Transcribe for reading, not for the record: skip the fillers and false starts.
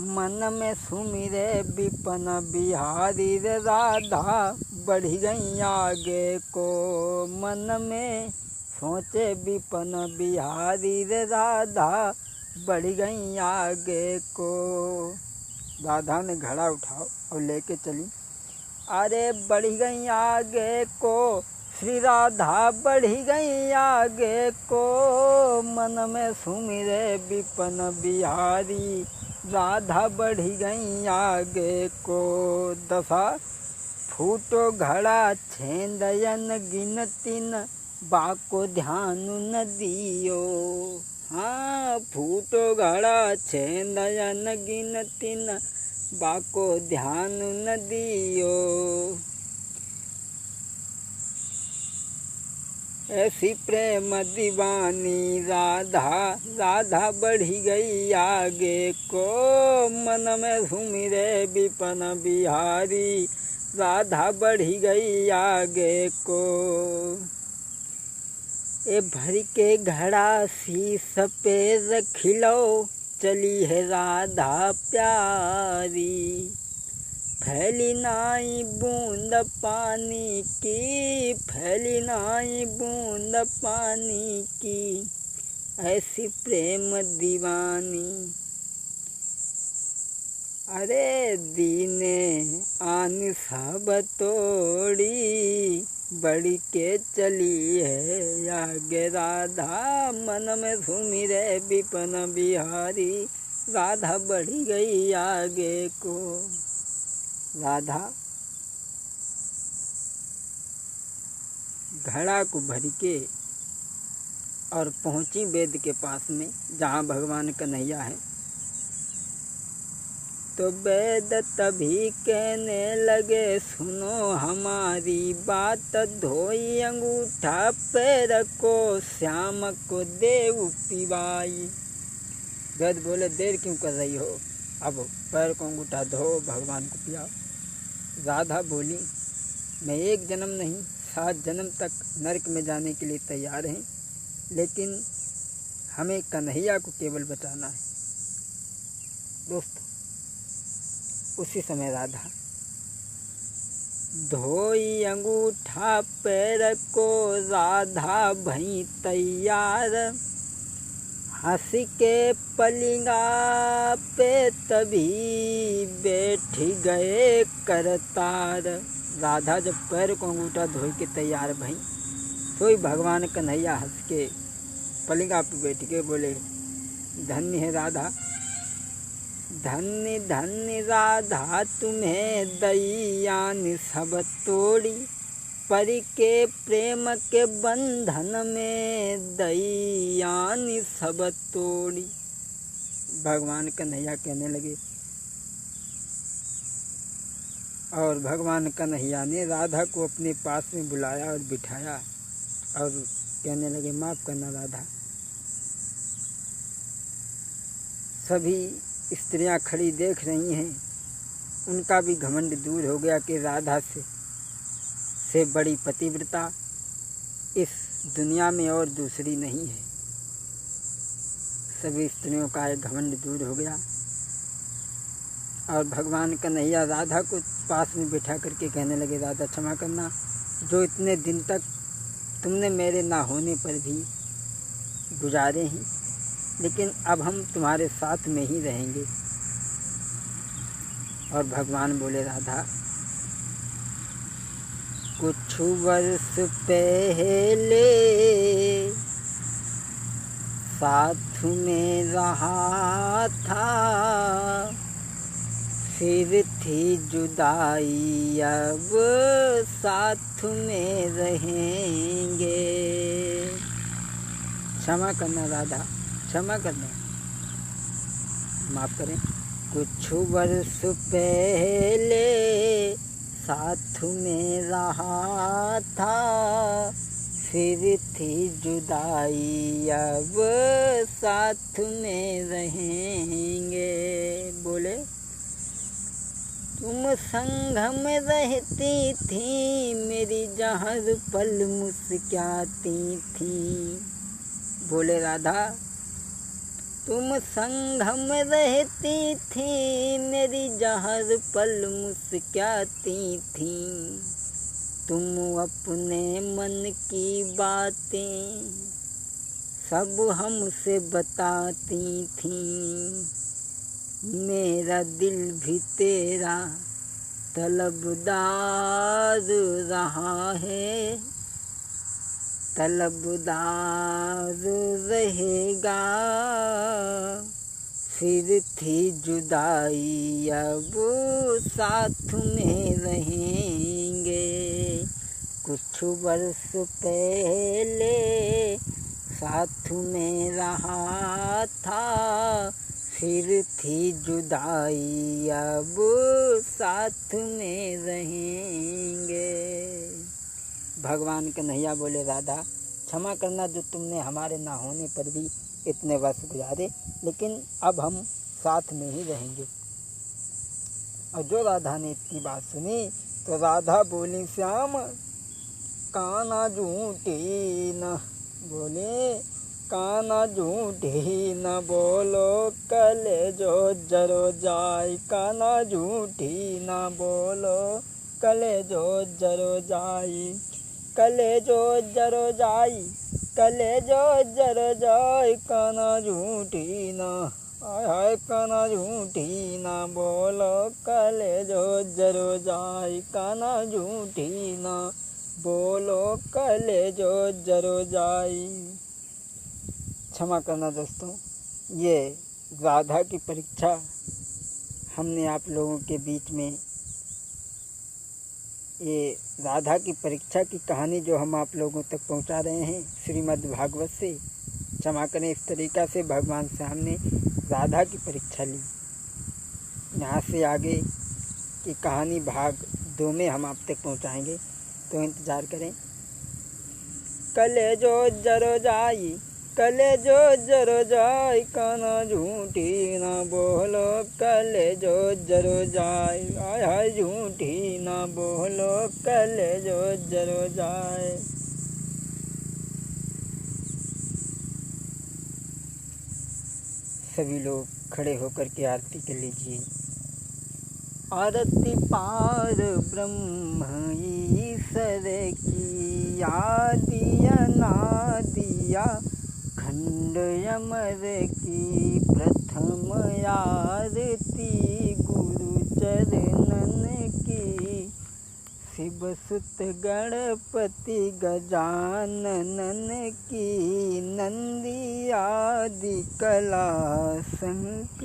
मन में Sumire weapon Bihari रे राधा बढ़ी गई आगे को। मन में सोचे विपन बिहारी रे राधा बढ़ गई आगे को। राधा ने घड़ा उठाओ और लेके चली। अरे बढ़ गई आगे को श्री राधा बढ़ी गई आगे को। मन में सुमिरे विपन बिहारी राधा बढ़ी गई आगे को। दशा फूटो घड़ा छेंदयन गिनती न बाको ध्यान न दियो। हाँ फूटो घड़ा छेंदयन गिनती न बाको ध्यान न दियो। ऐसी प्रेम दीवानी राधा राधा बढ़ी गई आगे को। मन में सुमिरे विपन बिहारी राधा बढ़ी गई आगे को। ए भर के घड़ा शीश पे रखिलो चली है राधा प्यारी। फैली नाई बूंद पानी की फैली नाई बूंद पानी की ऐसी प्रेम दीवानी। अरे दीने आन सब तोड़ी बड़ी के चली है आगे राधा। मन में सुमिरे विपन बिहारी राधा बढ़ी गई आगे को। राधा घड़ा को भर के और पहुंची वेद के पास में जहाँ भगवान कन्हैया है। तो वेद तभी कहने लगे सुनो हमारी बात। धोई अंगूठा पैर को श्याम को देव पिवाई। वेद बोले देर क्यों कर रही हो, अब पैर को अंगूठा धो भगवान को पियाओ। राधा बोली मैं एक जन्म नहीं 7 जन्म तक नरक में जाने के लिए तैयार हैं, लेकिन हमें कन्हैया को केवल बचाना है। दोस्तों उसी समय राधा धोई अंगूठा पैर को राधा भई तैयार। हंस के पलिंगा पे तभी बैठ गए करतार। राधा जब पैर को अंगूठा धोई के तैयार भई तो ही भगवान कन्हैया हंस के पलिंगा पे बैठ के बोले धन्य है राधा, धन्य धन्य राधा तुम्हें दैयान सब तोड़ी। परि के प्रेम के बंधन में दैयान सब तोड़ी। भगवान कन्हैया कहने लगे और भगवान कन्हैया ने राधा को अपने पास में बुलाया और बिठाया और कहने लगे माफ़ करना राधा। सभी स्त्रियां खड़ी देख रही हैं, उनका भी घमंड दूर हो गया कि राधा से बड़ी पतिव्रता इस दुनिया में और दूसरी नहीं है। सभी स्त्रियों का एक घमंड दूर हो गया और भगवान कन्हैया राधा को पास में बिठा करके कहने लगे राधा क्षमा करना, जो इतने दिन तक तुमने मेरे ना होने पर भी गुजारे हैं, लेकिन अब हम तुम्हारे साथ में ही रहेंगे। और भगवान बोले राधा कुछ वर्ष पहले साथ में रहा था, फिर थी जुदाई अब साथ में रहेंगे। क्षमा करना राधा, क्षमा करना, माफ़ करें। कुछ वर्ष पहले साथ में रहा था, फिर थी जुदाई अब साथ में रहेंगे। बोले तुम संग में रहती थी, मेरी जहर पल मुस्कुराती थी। बोले राधा तुम संगम रहती थी, मेरी जहर पल मुस्कुराती थी। तुम अपने मन की बातें सब हमसे बताती थी। मेरा दिल भी तेरा तलबदार रहा है, तलबदार रहेगा। फिर थी जुदाई, अब साथ में रहेंगे। कुछ वर्ष पहले साथ में रहा था, फिर थी जुदाई, अब साथ में रहेंगे। भगवान कन्हैया बोले, राधा क्षमा करना जो तुमने हमारे ना होने पर भी इतने वर्ष गुजारे, लेकिन अब हम साथ में ही रहेंगे। और जो राधा ने इतनी बात सुनी तो राधा बोली, श्याम कान्हा झूठी न बोले, कान्हा झूठी न बोलो, कलेजो जरो जाए। कान्हा झूठी न बोलो, कलेजो जरो जाए। कलेजो जरो जाई, कलेजो जरो जाए। कान्हा झूठी न, हाय हाय कान्हा झूठी न बोलो, कलेजो जरो जाए। कान्हा झूठी न बोलो, कलेजो जरो जाई। क्षमा करना दोस्तों, ये राधा की परीक्षा हमने आप लोगों के बीच में, ये राधा की परीक्षा की कहानी जो हम आप लोगों तक पहुंचा रहे हैं श्रीमद् भागवत से। क्षमा करें, इस तरीक़ा से भगवान श्याम ने राधा की परीक्षा ली। यहाँ से आगे की कहानी भाग 2 में हम आप तक पहुंचाएंगे, तो इंतज़ार करें। कलेजो जरो जाई, कलेजो जरो जाई। कान्हा झूठी ना बोलो, कलेजो जरो जाई। हाय हाय झूठी ना बोलो, कलेजो जरो जाए। सभी लोग खड़े होकर के आरती कर लीजिए। आरती पार ब्रह्म ईश्वर की, आदिया नादिया खंड अमर की। प्रथम आरती गुरु चरणन की, शिव सुत गणपति गजानन की। नंदी आदि कला संक